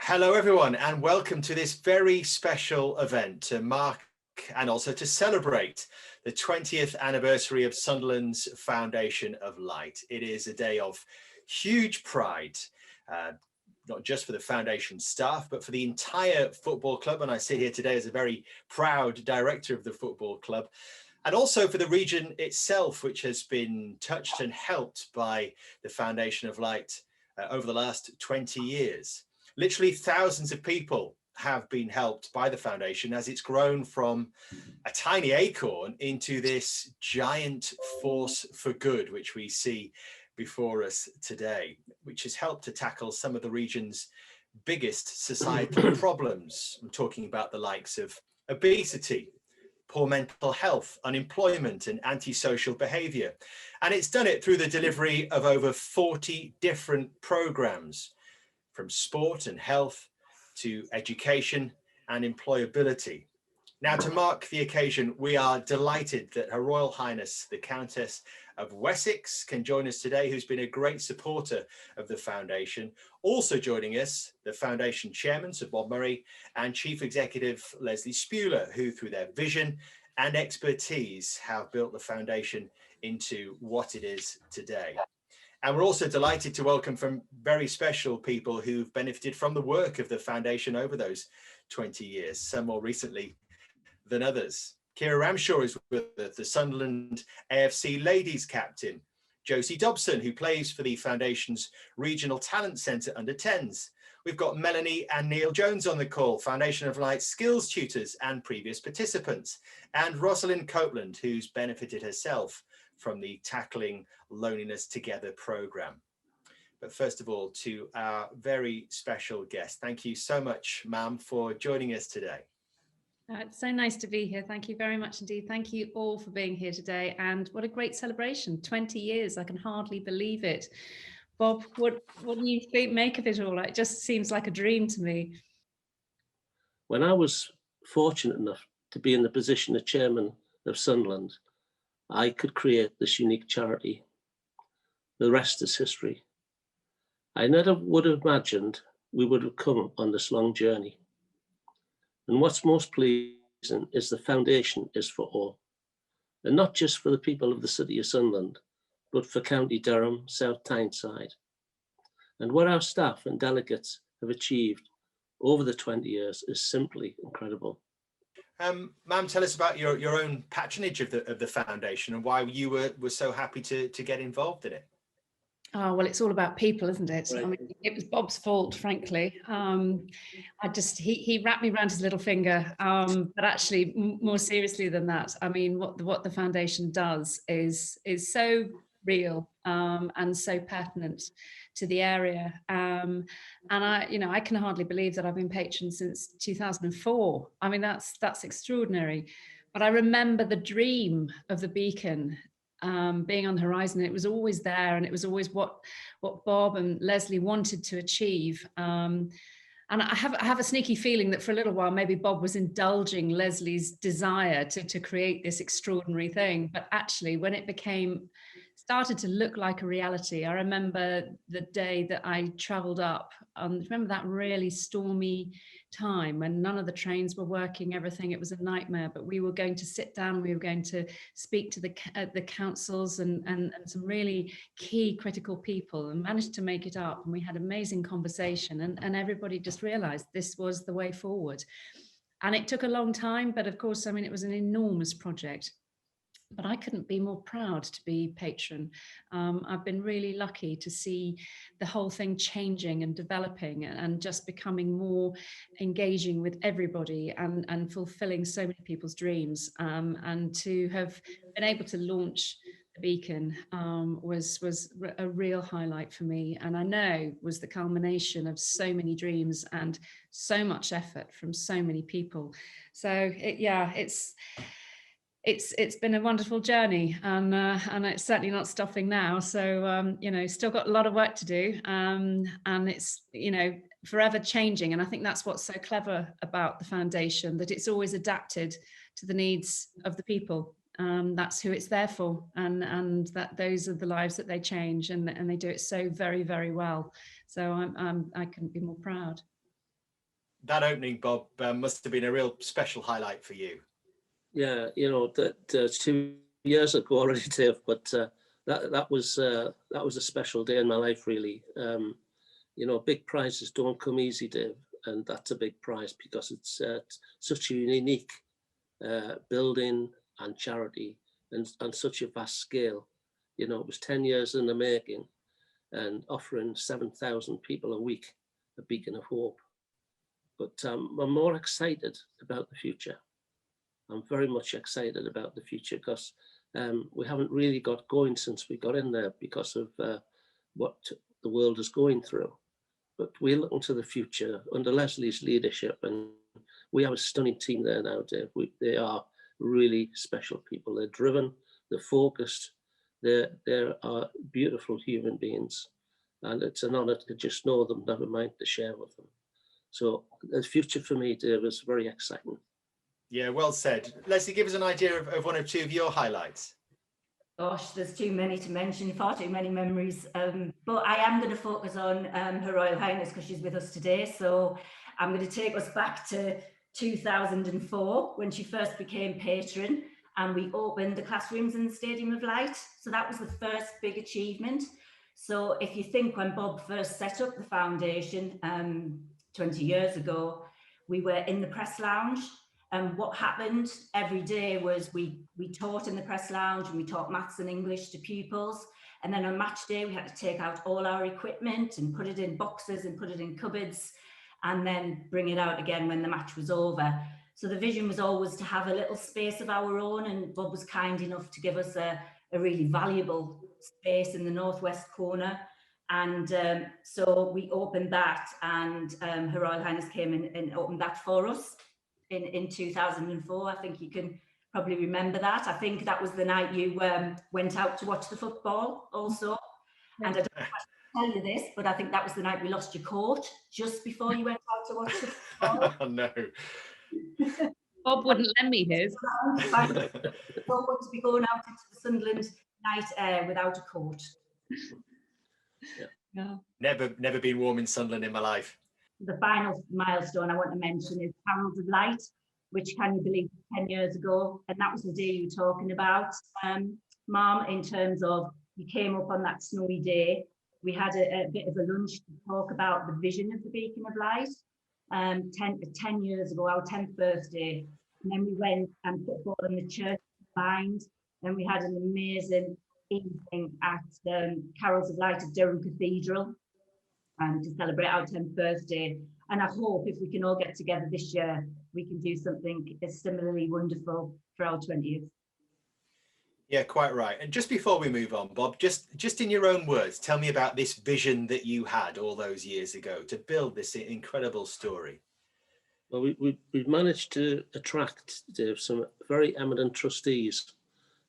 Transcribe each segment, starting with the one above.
Hello everyone and welcome to this very special event to mark and also to celebrate the 20th anniversary of Sunderland's Foundation of Light. It is a day of huge pride, not just for the foundation staff, but for the entire football club. And I sit here today as a very proud director of the football club. And also for the region itself, which has been touched and helped by the Foundation of Light over the last 20 years. Literally thousands of people have been helped by the foundation as it's grown from a tiny acorn into this giant force for good, which we see before us today, which has helped to tackle some of the region's biggest societal problems. I'm talking about the likes of obesity, poor mental health, unemployment, and antisocial behaviour. And it's done it through the delivery of over 40 different programmes, from sport and health to education and employability. Now, to mark the occasion, we are delighted that Her Royal Highness, the Countess of Wessex, can join us today, who's been a great supporter of the foundation. Also joining us, the foundation chairman, Sir Bob Murray, and Chief Executive Lesley Spuhler, who through their vision and expertise have built the foundation into what it is today. And we're also delighted to welcome from very special people who've benefited from the work of the foundation over those 20 years, some more recently than others. Keira Ramshaw is with us, the Sunderland AFC ladies captain. Josie Dobson, who plays for the foundation's Regional Talent Centre under 10s. We've got Melanie and Neil Jones on the call, Foundation of Light skills tutors and previous participants. And Rosalind Copeland, who's benefited herself from the Tackling Loneliness Together programme. But first of all, to our very special guest, thank you so much, ma'am, for joining us today. It's so nice to be here. Thank you very much indeed. Thank you all for being here today. And what a great celebration. 20 years, I can hardly believe it. Bob, what do you make of it all? It just seems like a dream to me. When I was fortunate enough to be in the position of chairman of Sunderland, I could create this unique charity. The rest is history. I never would have imagined we would have come on this long journey. And what's most pleasing is the foundation is for all. And not just for the people of the city of Sunderland, but for County Durham, South Tyneside. And what our staff and delegates have achieved over the 20 years is simply incredible. Ma'am, tell us about your own patronage of the foundation and why you were so happy to get involved in it. Oh, well, it's all about people, isn't it? Right. I mean, it was Bob's fault, frankly. He wrapped me around his little finger. But actually, more seriously than that, I mean, what the foundation does is so real and so pertinent to the area. And I can hardly believe that I've been patron since 2004. I mean, that's extraordinary. But I remember the dream of the beacon being on the horizon. It was always there, and it was always what Bob and Lesley wanted to achieve. And I have a sneaky feeling that for a little while, maybe Bob was indulging Lesley's desire to create this extraordinary thing. But actually, when it started to look like a reality, I remember the day that I travelled up. Remember that really stormy time when none of the trains were working, everything, it was a nightmare, but we were going to sit down, we were going to speak to the councils and some really key critical people, and managed to make it up. And we had amazing conversation, and everybody just realised this was the way forward. And it took a long time, but of course, I mean, it was an enormous project. But I couldn't be more proud to be patron. I've been really lucky to see the whole thing changing and developing and just becoming more engaging with everybody and fulfilling so many people's dreams. And to have been able to launch the beacon was a real highlight for me, and I know was the culmination of so many dreams and so much effort from so many people. So it's been a wonderful journey, and it's certainly not stopping now. So still got a lot of work to do, and it's forever changing. And I think that's what's so clever about the foundation, that it's always adapted to the needs of the people. That's who it's there for, and that those are the lives that they change, and they do it so very, very well. So I couldn't be more proud. that opening, Bob, must have been a real special highlight for you. Yeah, you know, that 2 years ago already, Dave, but that was a special day in my life, really. You know, big prizes don't come easy, Dave, and that's a big prize because it's such a unique building and charity and such a vast scale. You know, it was 10 years in the making and offering 7,000 people a week a beacon of hope. But I'm more excited about the future. I'm very much excited about the future because we haven't really got going since we got in there because of what the world is going through. But we're looking to the future under Lesley's leadership, and we have a stunning team there now, Dave. They are really special people. They're driven, they're focused, they are beautiful human beings, and it's an honour to just know them, never mind to share with them. So the future for me, Dave, is very exciting. Yeah, well said. Lesley, give us an idea of one or two of your highlights. Gosh, there's too many to mention, far too many memories. But I am going to focus on Her Royal Highness because she's with us today. So I'm going to take us back to 2004 when she first became patron and we opened the classrooms in the Stadium of Light. So that was the first big achievement. So if you think when Bob first set up the foundation 20 years ago, we were in the press lounge. And what happened every day was we taught in the press lounge and we taught maths and English to pupils. And then on match day, we had to take out all our equipment and put it in boxes and put it in cupboards and then bring it out again when the match was over. So the vision was always to have a little space of our own, and Bob was kind enough to give us a really valuable space in the northwest corner. And so we opened that, and Her Royal Highness came in and opened that for us. In 2004, I think you can probably remember that. I think that was the night you went out to watch the football also. And I don't know if I should tell you this, but I think that was the night we lost your coat just before you went out to watch the football. Oh, no. Bob wouldn't lend me his. Bob wanted to be going out into the Sunderland night air without a coat. Yeah. Never been warm in Sunderland in my life. The final milestone I want to mention is Carols of Light, which, can you believe, 10 years ago, and that was the day you were talking about, Mum, in terms of you came up on that snowy day. We had a bit of a lunch to talk about the vision of the Beacon of Light 10 years ago, our 10th birthday, and then we went and football in the church combined, and we had an amazing evening at Carols of Light at Durham Cathedral. To celebrate our 10th birthday. And I hope if we can all get together this year, we can do something similarly wonderful for our 20th. Yeah, quite right. And just before we move on, Bob, just in your own words, tell me about this vision that you had all those years ago to build this incredible story. Well, we've managed to attract, Dave, some very eminent trustees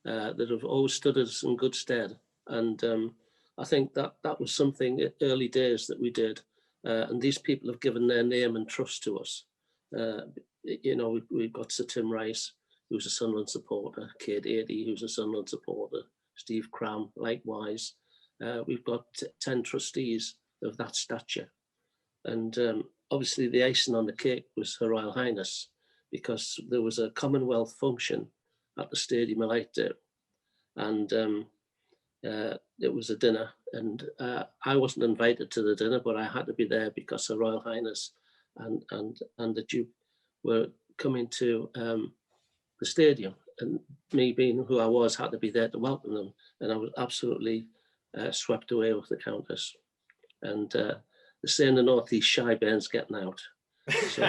that have always stood us in good stead. And I think that was something early days that we did, and these people have given their name and trust to us. You know, we've got Sir Tim Rice, who's a Sunderland supporter, Kate 80, who's a Sunderland supporter, Steve Cram, likewise. We've got 10 trustees of that stature. And obviously the icing on the cake was Her Royal Highness, because there was a Commonwealth function at the Stadium of Light Day. And it was a dinner, and I wasn't invited to the dinner, but I had to be there because Her Royal Highness and the Duke were coming to the stadium, and me being who I was had to be there to welcome them, and I was absolutely swept away with the Countess. And they say in the Northeast, shy Bairn's getting out. So,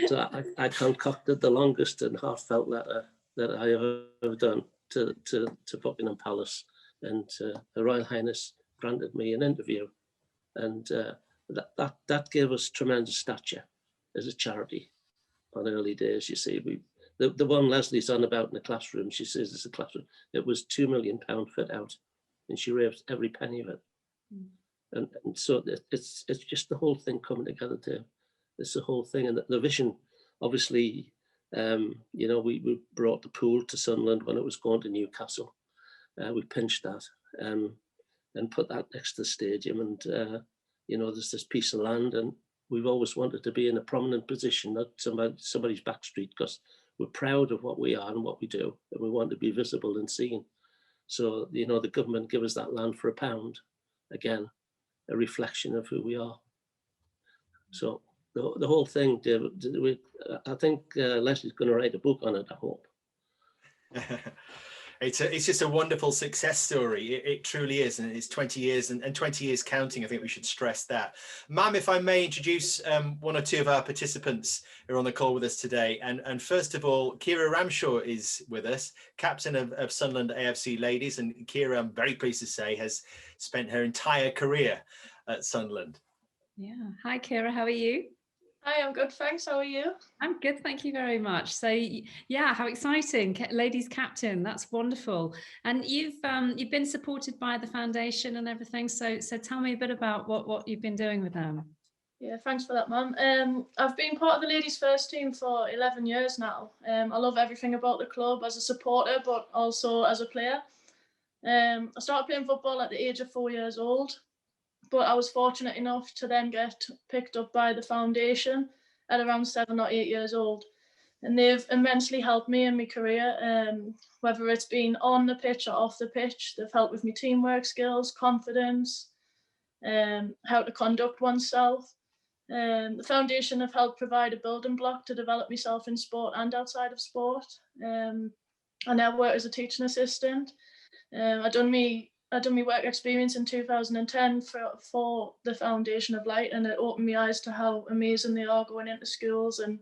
so I concocted the longest and heartfelt letter that I have done to Buckingham Palace, and Her Royal Highness granted me an interview, and that gave us tremendous stature as a charity on early days. You see, the one Lesley's on about in the classroom, she says it's a classroom, it was £2 million fit out, and she raised every penny of it. And so it's just the whole thing coming together, Dave. It's the whole thing, and the vision, obviously. You know, we brought the pool to Sunderland when it was going to Newcastle. We pinched that and put that next to the stadium. And, you know, there's this piece of land, and we've always wanted to be in a prominent position, not somebody's back street, because we're proud of what we are and what we do, and we want to be visible and seen. So, you know, the government give us that land for £1. Again, a reflection of who we are. So the whole thing, David, I think Leslie's going to write a book on it, I hope. It's just a wonderful success story. It truly is, and it's 20 years and 20 years counting. I think we should stress that. Ma'am, if I may introduce one or two of our participants who are on the call with us today. And first of all, Keira Ramshaw is with us, captain of Sunderland AFC Ladies. And Keira, I'm very pleased to say, has spent her entire career at Sunderland. Yeah. Hi, Keira. How are you? Hi, I'm good, thanks. How are you? I'm good, thank you very much. So, yeah, how exciting, ladies captain. That's wonderful. And you've been supported by the foundation and everything. So tell me a bit about what you've been doing with them. Yeah, thanks for that, ma'am. I've been part of the ladies' first team for 11 years now. I love everything about the club as a supporter, but also as a player. I started playing football at the age of 4 years old. But I was fortunate enough to then get picked up by the foundation at around 7 or 8 years old. And they've immensely helped me in my career, whether it's been on the pitch or off the pitch. They've helped with my teamwork skills, confidence, how to conduct oneself. The foundation have helped provide a building block to develop myself in sport and outside of sport. I now work as a teaching assistant. I've done my work experience in 2010 for the Foundation of Light, and it opened my eyes to how amazing they are going into schools and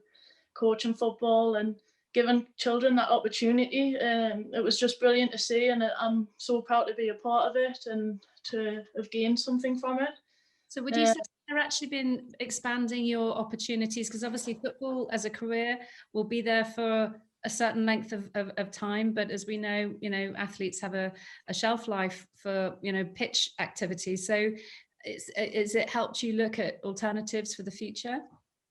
coaching football and giving children that opportunity. It was just brilliant to see, and I'm so proud to be a part of it and to have gained something from it. So would you say they're actually been expanding your opportunities? Because obviously football as a career will be there for a certain length of time, but as we know, athletes have a shelf life for, pitch activities. So is it helped you look at alternatives for the future?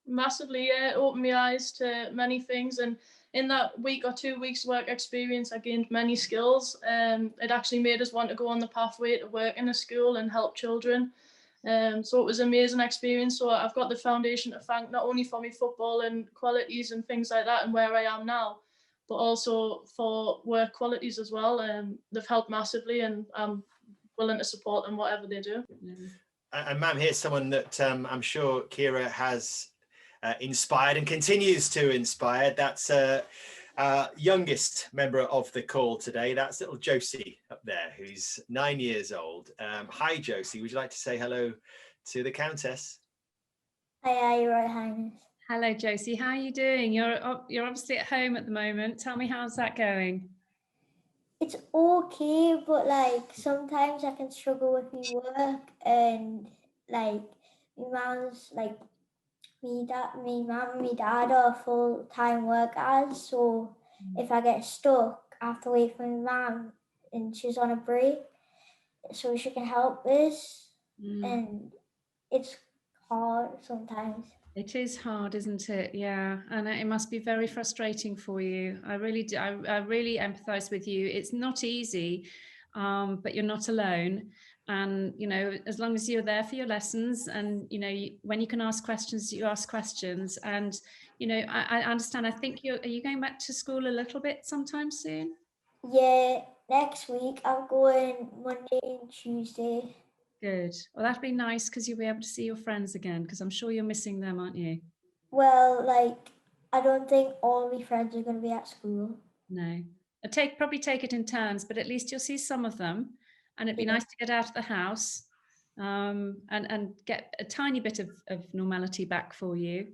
Massively, yeah. It opened my eyes to many things, and in that week or 2 weeks work experience, I gained many skills. It actually made us want to go on the pathway to work in a school and help children. So it was an amazing experience. So I've got the foundation to thank, not only for my football and qualities and things like that and where I am now, but also for work qualities as well. They've helped massively, and I'm willing to support them whatever they do. And ma'am, here's someone that I'm sure Keira has inspired and continues to inspire. That's youngest member of the call today. That's little Josie up there, who's 9 years old. Hi, Josie. Would you like to say hello to the Countess? Hi, Your Royal Highness. Hello, Josie. How are you doing? You're obviously at home at the moment. Tell me, how's that going? It's okay, but sometimes I can struggle with my work, and my mum's my mum and my dad are full-time workers, so if I get stuck, I have to wait for my mum, and she's on a break, so she can help us, and it's hard sometimes. It is hard, isn't it? Yeah, and it must be very frustrating for you. I really do. I really empathise with you. It's not easy, but you're not alone. And as long as you're there for your lessons, and when you can ask questions, you ask questions. And I understand. I think are you going back to school a little bit sometime soon? Yeah, next week I'm going Monday and Tuesday. Good. Well, that'd be nice because you'll be able to see your friends again, because I'm sure you're missing them, aren't you? Well, I don't think all my friends are going to be at school. No. Probably take it in turns, but at least you'll see some of them, and it'd be nice to get out of the house and get a tiny bit of normality back for you.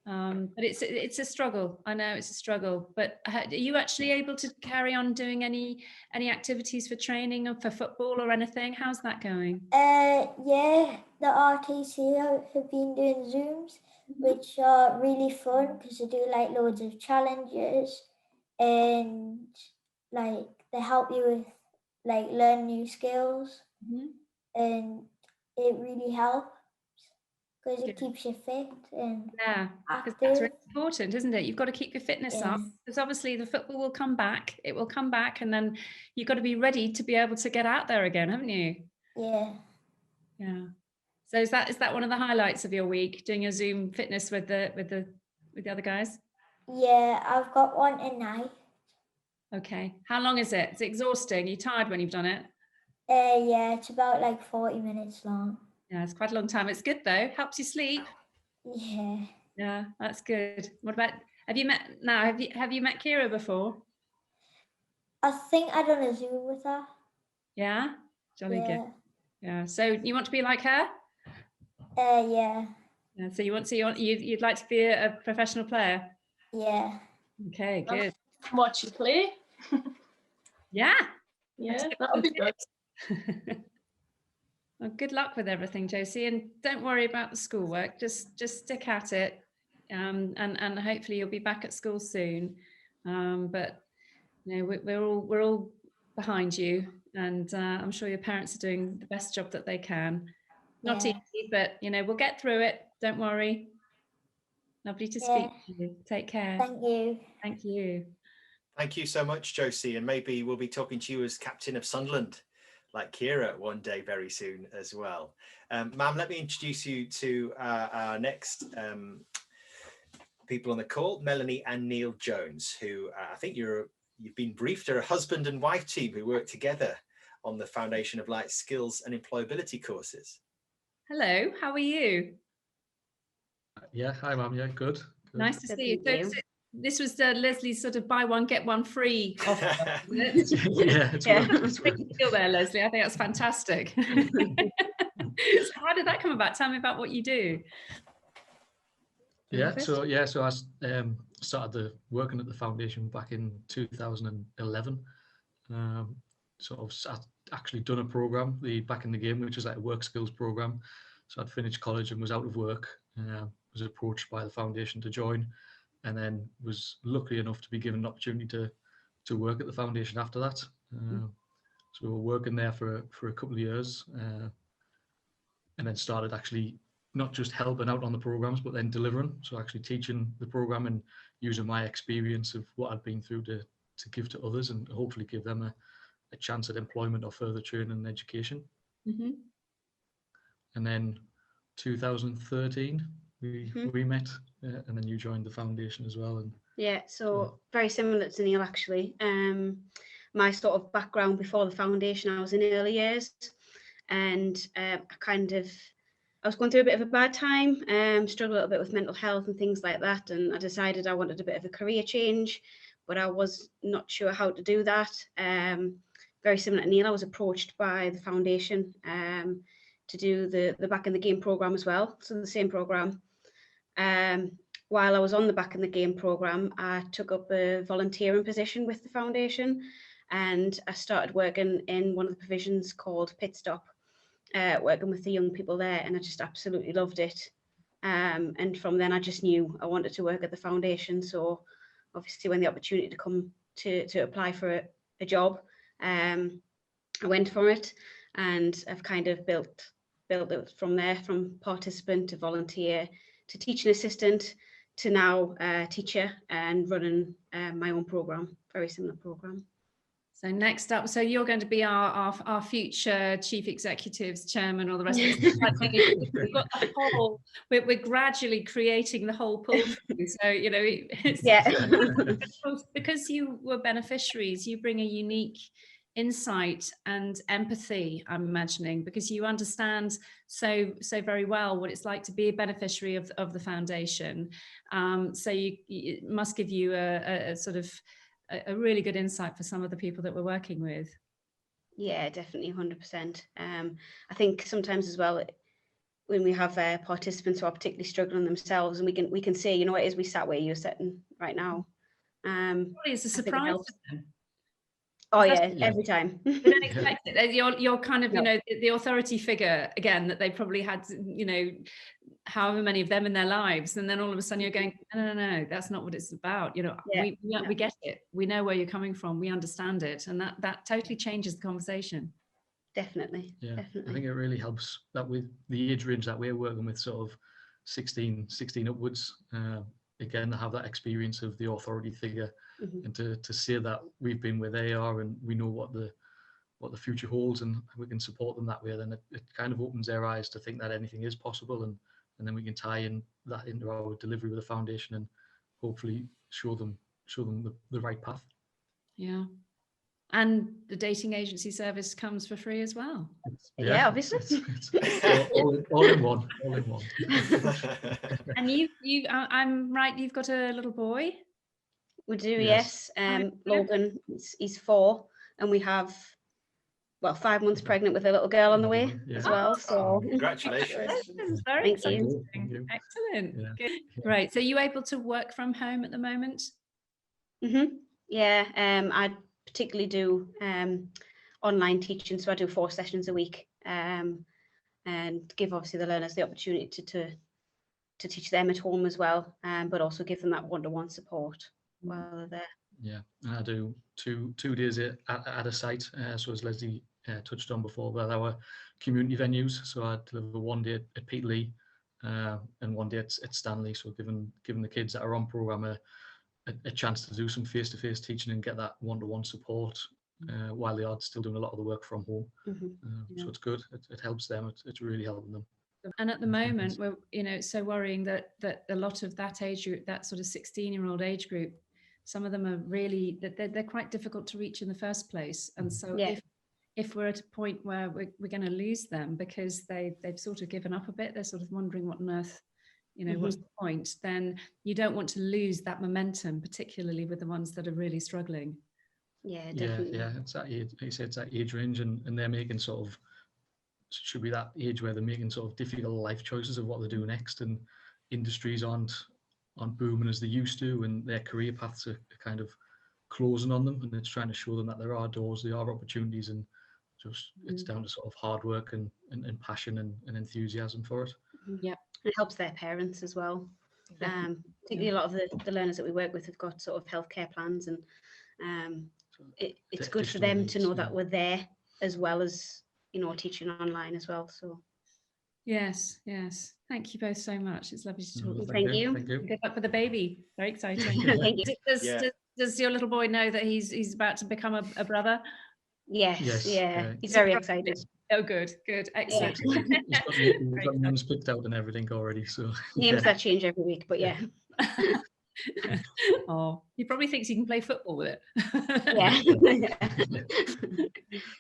But it's a struggle. I know it's a struggle, but are you actually able to carry on doing any activities for training or for football or anything? How's that going? Yeah, the RTC have been doing Zooms, which are really fun because they do loads of challenges, and they help you with learn new skills, and it really helps. Because it keeps you fit and active. That's really important, isn't it? You've got to keep your fitness up, because obviously the football will come back. It will come back, and then you've got to be ready to be able to get out there again, haven't you? Yeah. Yeah. So is that one of the highlights of your week, doing your Zoom fitness with the other guys? Yeah, I've got one tonight. Okay. How long is it? Is it exhausting? Are you tired when you've done it? Yeah, it's about like 40 minutes long. Yeah, it's quite a long time. It's good though. Helps you sleep. Yeah. Yeah, that's good. What about, have you met Keira before? I think I done a Zoom with her. Yeah? Jolly Yeah. good. Yeah. So you want to be like her? Yeah. Yeah. So you'd like to be a professional player? Yeah. Okay, good. Watch you play. Yeah. Yeah, that'll be good. Well, good luck with everything, Josie, and don't worry about the schoolwork. Just stick at it, and hopefully you'll be back at school soon. But you know, we're all behind you, and I'm sure your parents are doing the best job that they can. Not Yeah. easy, but you know, we'll get through it. Don't worry. Lovely to speak to you. Take care. Thank you. Thank you. Thank you so much, Josie, and maybe we'll be talking to you as captain of Sunderland, like Keira, one day very soon as well. Ma'am, let me introduce you to our next people on the call, Melanie and Neil Jones, who I think you've been briefed, are a husband and wife team who work together on the Foundation of Light skills and employability courses. Hello, how are you? Yeah, hi ma'am, yeah, good. Nice to see you. Thank So this was Lesley's sort of buy one, get one free offer, isn't it? Yeah, it's Great deal there, Lesley. I think that's fantastic. So how did that come about? Tell me about what you do. Yeah, so I started working at the foundation back in 2011. I've actually done a program, the Back in the Game, which is like a work skills program. So I'd finished college and was out of work. Was approached by the foundation to join, and then was lucky enough to be given an opportunity to work at the foundation after that. So we were working there for a couple of years, and then started actually not just helping out on the programs, but then delivering. So actually teaching the program and using my experience of what I'd been through to give to others, and hopefully give them a chance at employment or further training and education. Mm-hmm. And then 2013 we met, and then you joined the foundation as well. And yeah, so very similar to Neil actually. My sort of background before the foundation, I was in early years, and I was going through a bit of a bad time, struggled a little bit with mental health and things like that, and I decided I wanted a bit of a career change, but I was not sure how to do that. Very similar to Neil, I was approached by the foundation to do the Back in the Game program as well, so the same program. While I was on the Back in the Game program, I took up a volunteering position with the foundation, and I started working in one of the provisions called Pit Stop, working with the young people there, and I just absolutely loved it. And from then I just knew I wanted to work at the foundation. So obviously when the opportunity to come to apply for a job, I went for it, and I've kind of built it from there, from participant to volunteer to teaching assistant to now teacher, and running my own program, very similar program. So next up, so you're going to be our future chief executives, chairman, all the rest of it. We've got the whole, we're gradually creating the whole pool. So, you know, it's, because you were beneficiaries, you bring a unique insight and empathy, I'm imagining, because you understand so very well what it's like to be a beneficiary of the foundation. So it must give you a sort of a really good insight for some of the people that we're working with. Yeah, definitely, 100%. I think sometimes as well, when we have participants who are particularly struggling themselves, and we can say, you know, it is we sat where you're sitting right now. It's a surprise to them. Oh yeah, every time. They don't expect it. You're kind of, you know, the authority figure again that they probably had, you know, however many of them in their lives, and then all of a sudden you're going, no, that's not what it's about. You know, we get it. We know where you're coming from. We understand it, and that totally changes the conversation. Definitely. Yeah, definitely. I think it really helps that with the age range that we're working with, sort of 16 upwards. Again, to have that experience of the authority figure, and to say that we've been where they are and we know what the what the future holds, and we can support them that way, then it kind of opens their eyes to think that anything is possible, and then we can tie in that into our delivery with the foundation and hopefully show them the right path. Yeah. And the dating agency service comes for free as well. Yeah, obviously. It's all in one. And I'm right, you've got a little boy? We do, yes. Logan, he's 4, and we have, 5 months pregnant with a little girl on the way as well. So congratulations. Very Thank exciting. you. Excellent. Yeah. Good. Right. So you able to work from home at the moment? Yeah, I particularly do online teaching, so I do 4 sessions a week, and give obviously the learners the opportunity to teach them at home as well, but also give them that one-to-one support while they're there. Yeah, and I do two days at a site, so as Lesley touched on before, with our community venues. So I deliver one day at Peterlee and one day at Stanley, so giving the kids that are on programme a chance to do some face-to-face teaching and get that one-to-one support while they are still doing a lot of the work from home. So it's good. It helps them. It's really helping them. And at the moment, we're, it's so worrying that a lot of that age group, that sort of 16-year-old age group, some of them are really, they're quite difficult to reach in the first place. And so if we're at a point where we're going to lose them because they've sort of given up a bit, they're sort of wondering what on earth, what's the point, then you don't want to lose that momentum, particularly with the ones that are really struggling. Yeah, definitely. Yeah, it's that age, it's that age range, and they're making should be that age where they're making sort of difficult life choices of what they do next, and industries aren't booming as they used to, and their career paths are kind of closing on them, and it's trying to show them that there are doors, there are opportunities, and just it's down to sort of hard work and passion and enthusiasm for it. Yeah, it helps their parents as well. Particularly a lot of the learners that we work with have got sort of healthcare plans, and it's good for them to know that we're there as well as teaching online as well. So yes, thank you both so much. It's lovely to talk to you. Thank you. Good luck with the baby. Very exciting. Thank you. Does your little boy know that he's about to become a brother? Yes. Yeah. He's very excited. Oh, good, excellent. He's got names picked out and everything already. So names that change every week, but yeah. Oh, he probably thinks he can play football with it. Yeah.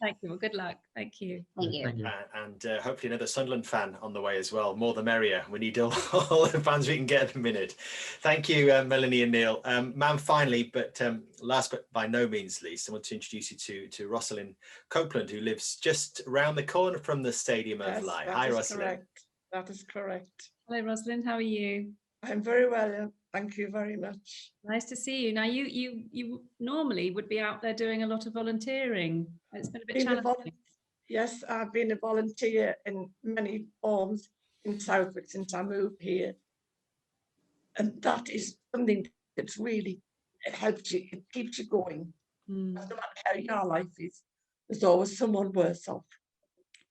Thank you. Well, good luck. Thank you. Thank you. And hopefully another Sunderland fan on the way as well. More the merrier. We need all the fans we can get at the minute. Thank you, Melanie and Neil. Ma'am, finally, but last but by no means least, I want to introduce you to Rosalind Copeland, who lives just around the corner from the Stadium of Light. Hi, Rosalind. Correct. That is correct. Hello, Rosalind. How are you? I'm very well. Thank you very much. Nice to see you. Now, you normally would be out there doing a lot of volunteering. It's been a bit challenging. Yes, I've been a volunteer in many forms in Southwick since I moved here. And that is something that's really, it helps you, it keeps you going. No matter how your life is, there's always someone worse off.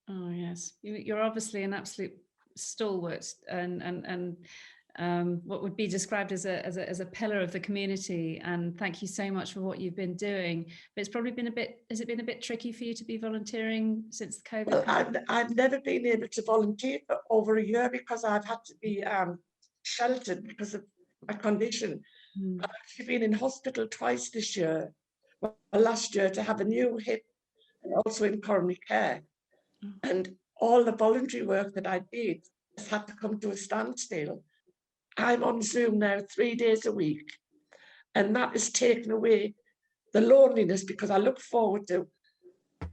Oh, yes. You're obviously an absolute stalwart and what would be described as a pillar of the community, and thank you so much for what you've been doing. But it's probably been has it been a bit tricky for you to be volunteering since COVID? Well, I've never been able to volunteer for over a year because I've had to be sheltered because of my condition. I've actually been in hospital twice this year, last year to have a new hip and also in coronary care. And all the voluntary work that I did has had to come to a standstill. I'm on Zoom now 3 days a week, and that has taken away the loneliness because I look forward to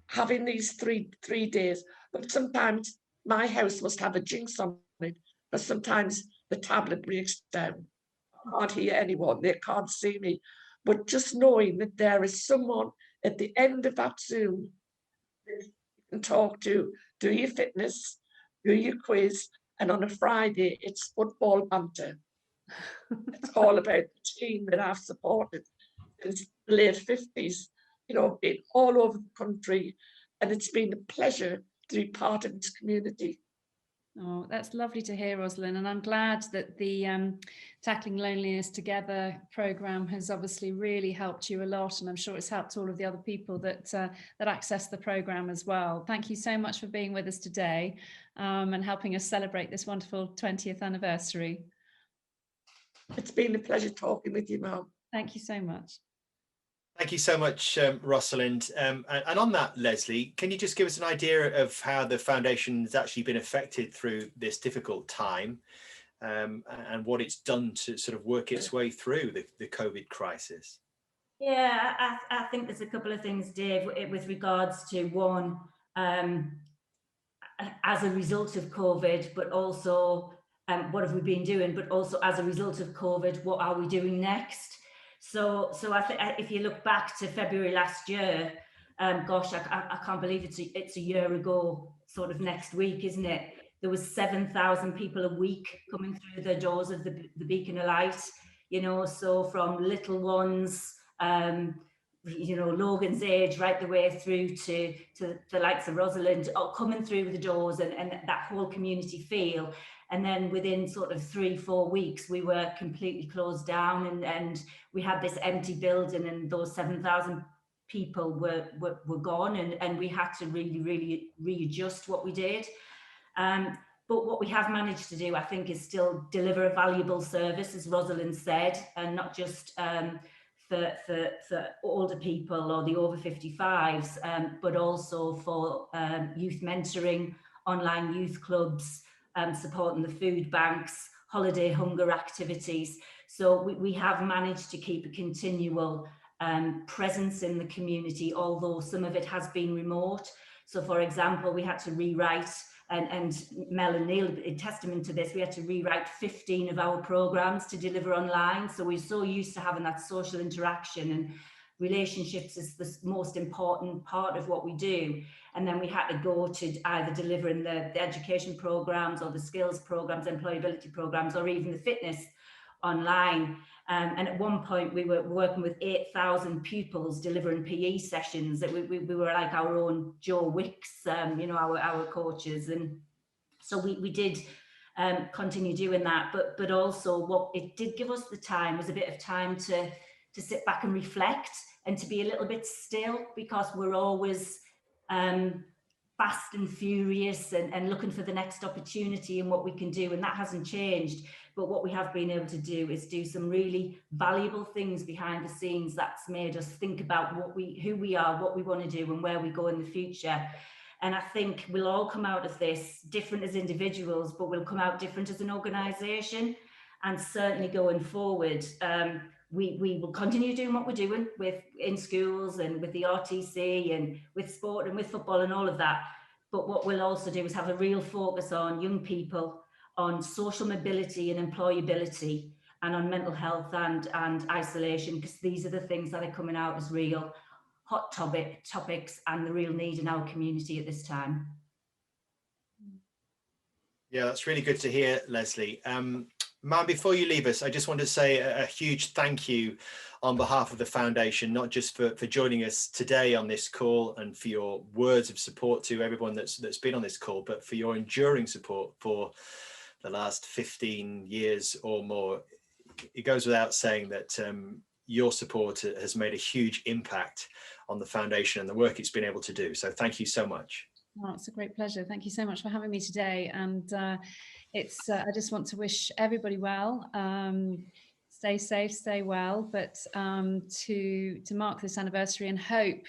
having these three days. But sometimes my house must have a jinx on it, but sometimes the tablet breaks down. I can't hear anyone, they can't see me. But just knowing that there is someone at the end of that Zoom that you can talk to, do your fitness, do your quiz, and on a Friday, it's football banter. It's all about the team that I've supported since the late 50s, been all over the country. And it's been a pleasure to be part of this community. Oh, that's lovely to hear, Rosalind, and I'm glad that the Tackling Loneliness Together programme has obviously really helped you a lot, and I'm sure it's helped all of the other people that that access the programme as well. Thank you so much for being with us today and helping us celebrate this wonderful 20th anniversary. It's been a pleasure talking with you, Mum. Thank you so much. Thank you so much, Rosalind. And on that, Lesley, can you just give us an idea of how the foundation has actually been affected through this difficult time and what it's done to sort of work its way through the COVID crisis? Yeah, I think there's a couple of things, Dave, with regards to one, as a result of COVID, but also what have we been doing, but also as a result of COVID, what are we doing next? So I think if you look back to February last year, gosh, I can't believe it's a year ago, sort of next week, isn't it? There was 7,000 people a week coming through the doors of the Beacon of Light, you know, so from little ones, you know, Logan's age, right the way through to the likes of Rosalind, all coming through the doors and that whole community feel. And then within sort of 3-4 weeks, we were completely closed down and we had this empty building, and those 7,000 people were gone, and we had to really readjust what we did. But what we have managed to do, I think, is still deliver a valuable service, as Rosalind said, and not just for older people or the over 55s, but also for youth mentoring, online youth clubs, supporting the food banks, holiday hunger activities. So we have managed to keep a continual presence in the community, although some of it has been remote. So for example, we had to rewrite, and Mel and Neil, in testament to this, we had to rewrite 15 of our programs to deliver online. So we're so used to having that social interaction, and relationships is the most important part of what we do. And then we had to go to either delivering the education programs or the skills programs, employability programs, or even the fitness online. And at one point we were working with 8,000 pupils delivering PE sessions. That we were like our own Joe Wicks, you know, our coaches. And so we did continue doing that, but also what it did give us the time was a bit of time to sit back and reflect and to be a little bit still, because we're always fast and furious and looking for the next opportunity and what we can do, and that hasn't changed. But what we have been able to do is do some really valuable things behind the scenes that's made us think about who we are, what we want to do, and where we go in the future. And I think we'll all come out of this different as individuals, but we'll come out different as an organisation. And certainly going forward, we will continue doing what we're doing in schools and with the RTC and with sport and with football and all of that. But what we'll also do is have a real focus on young people, on social mobility and employability, and on mental health and isolation, because these are the things that are coming out as real hot topics and the real need in our community at this time. Yeah, that's really good to hear, Lesley. Ma'am, before you leave us, I just want to say a huge thank you on behalf of the foundation, not just for joining us today on this call and for your words of support to everyone that's been on this call, but for your enduring support for the last 15 years or more. It goes without saying that your support has made a huge impact on the foundation and the work it's been able to do. So thank you so much. Oh, it's a great pleasure. Thank you so much for having me today. And I just want to wish everybody well. Stay safe, stay well, but to mark this anniversary and hope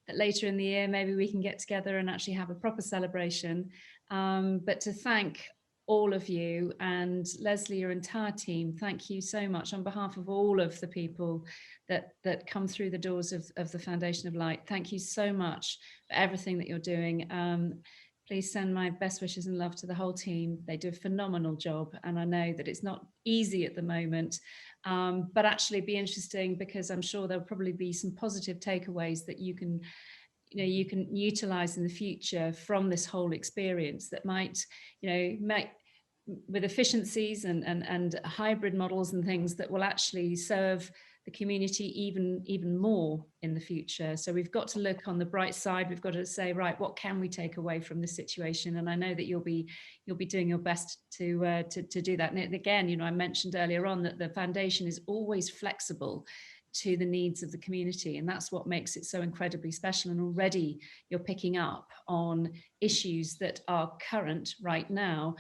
that later in the year, maybe we can get together and actually have a proper celebration. But to thank all of you and Lesley, your entire team, thank you so much on behalf of all of the people that come through the doors of the Foundation of Light. Thank you so much for everything that you're doing. Please send my best wishes and love to the whole team. They do a phenomenal job, and I know that it's not easy at the moment, but actually be interesting, because I'm sure there'll probably be some positive takeaways that you can utilize in the future from this whole experience that might, make with efficiencies and hybrid models and things that will actually serve the community even more in the future. So we've got to look on the bright side. We've got to say, right, what can we take away from this situation? And I know that you'll be doing your best to do that. And again, you know, I mentioned earlier on that the foundation is always flexible to the needs of the community, and that's what makes it so incredibly special. And already you're picking up on issues that are current right now.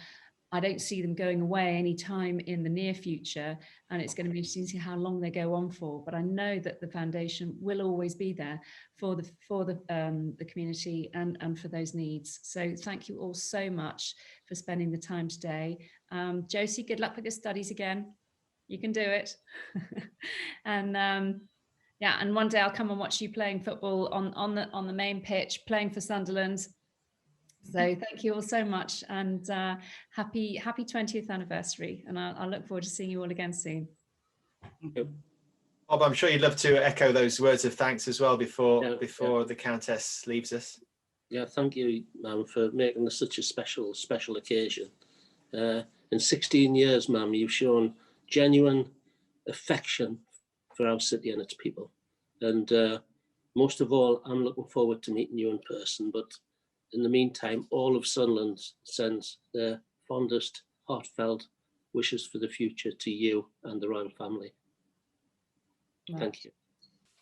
I don't see them going away anytime in the near future, and it's going to be interesting to see how long they go on for. But I know that the foundation will always be there for the community and for those needs. So thank you all so much for spending the time today. Josie, good luck with your studies again. You can do it. And yeah, and one day I'll come and watch you playing football on the main pitch, playing for Sunderland. So thank you all so much, and happy 20th anniversary, and I look forward to seeing you all again soon. Bob, I'm sure you'd love to echo those words of thanks as well before the Countess leaves us. Yeah, thank you, ma'am, for making this such a special occasion. In 16 years, ma'am, you've shown genuine affection for our city and its people, and most of all, I'm looking forward to meeting you in person. But in the meantime, all of Sunderland sends their fondest, heartfelt wishes for the future to you and the royal family. Right. Thank you.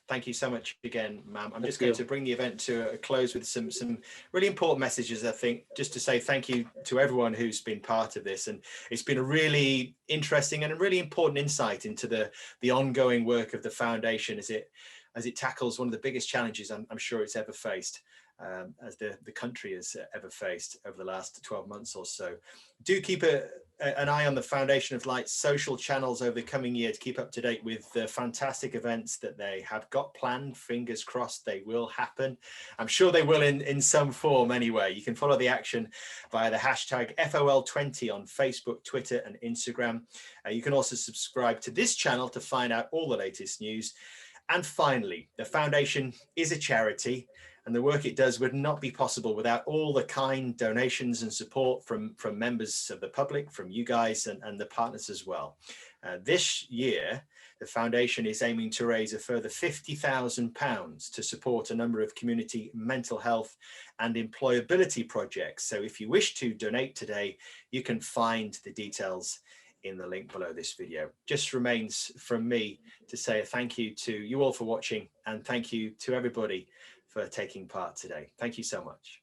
Thank you so much again, ma'am. I'm just going to bring the event to a close with some really important messages, I think, just to say thank you to everyone who's been part of this. And it's been a really interesting and a really important insight into the ongoing work of the foundation as it tackles one of the biggest challenges I'm sure it's ever faced. As the country has ever faced over the last 12 months or so. Do keep an eye on the Foundation of Light's social channels over the coming year to keep up to date with the fantastic events that they have got planned. Fingers crossed they will happen. I'm sure they will in some form anyway. You can follow the action via the hashtag FOL20 on Facebook, Twitter and Instagram. You can also subscribe to this channel to find out all the latest news. And finally, the foundation is a charity, and the work it does would not be possible without all the kind donations and support from members of the public, from you guys and the partners as well. This year, the foundation is aiming to raise a further £50,000 to support a number of community mental health and employability projects. So if you wish to donate today, you can find the details in the link below this video. Just remains from me to say a thank you to you all for watching, and thank you to everybody for taking part today. Thank you so much.